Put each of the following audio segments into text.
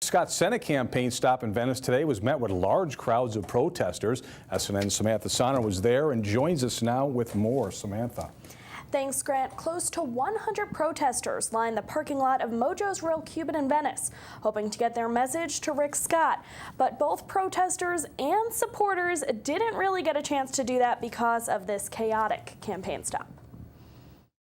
Scott's Senate campaign stop in Venice today was met with large crowds of protesters. SNN's Samantha Sonner was there and joins us now with more. Samantha. Thanks, Grant. Close to 100 protesters lined the parking lot of Mojo's Real Cuban in Venice, hoping to get their message to Rick Scott. But both protesters and supporters didn't really get a chance to do that because of this chaotic campaign stop.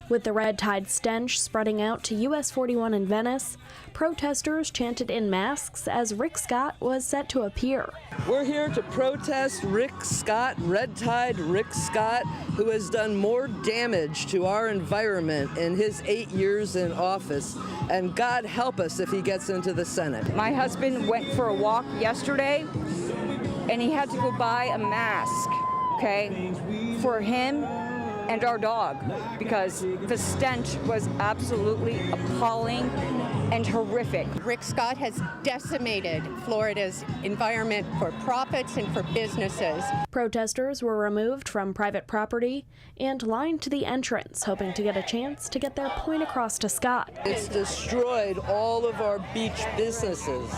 With the red tide stench spreading out to US 41 in Venice, protesters chanted in masks as Rick Scott was set to appear. We're here to protest Rick Scott, Red Tide Rick Scott, who has done more damage to our environment in his 8 years in office. And God help us if he gets into the Senate. My husband went for a walk yesterday and he had to go buy a mask, okay, for him and our dog, because the stench was absolutely appalling and horrific. Rick Scott has decimated Florida's environment for profits and for businesses. Protesters were removed from private property and lined to the entrance, hoping to get a chance to get their point across to Scott. It's destroyed all of our beach businesses.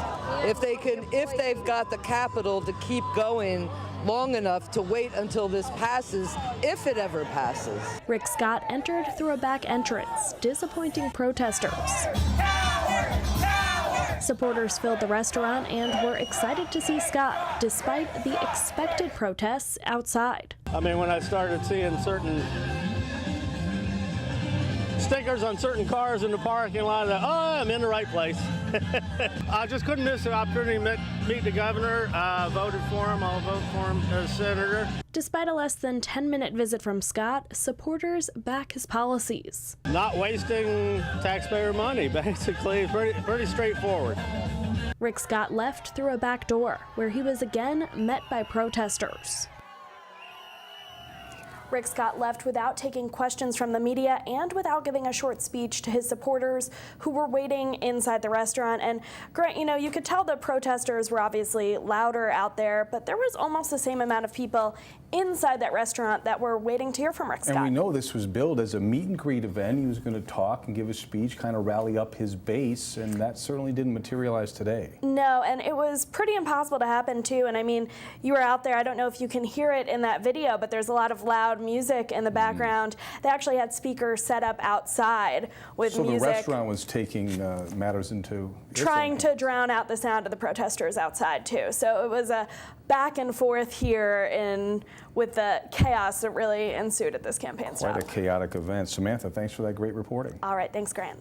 If they've got the capital to keep going long enough to wait until this passes, if it ever passes. Rick Scott entered through a back entrance, disappointing protesters. Supporters filled the restaurant and were excited to see Scott, despite the expected protests outside. I mean, when I started seeing certain stickers on certain cars in the parking lot, I'm in the right place. I just couldn't miss the opportunity to meet the governor. Voted for him. I'll vote for him as senator. Despite a less than 10-minute visit from Scott, supporters back his policies. Not wasting taxpayer money, basically. Pretty straightforward. Rick Scott left through a back door, where he was again met by protesters. Rick Scott left without taking questions from the media and without giving a short speech to his supporters who were waiting inside the restaurant. And Grant, you know, you could tell the protesters were obviously louder out there, but there was almost the same amount of people inside that restaurant that were waiting to hear from Rick Scott. And we know this was billed as a meet and greet event. He was going to talk and give a speech, kind of rally up his base, and that certainly didn't materialize today. No, and it was pretty impossible to happen too. And I mean, you were out there, I don't know if you can hear it in that video, but there's a lot of loud music in the background. They actually had speakers set up outside with music. So the restaurant was taking matters into trying to drown out the sound of the protesters outside too. So it was a back and forth here with the chaos that really ensued at this campaign stop. Quite a chaotic event. Samantha, thanks for that great reporting. All right, thanks, Grant.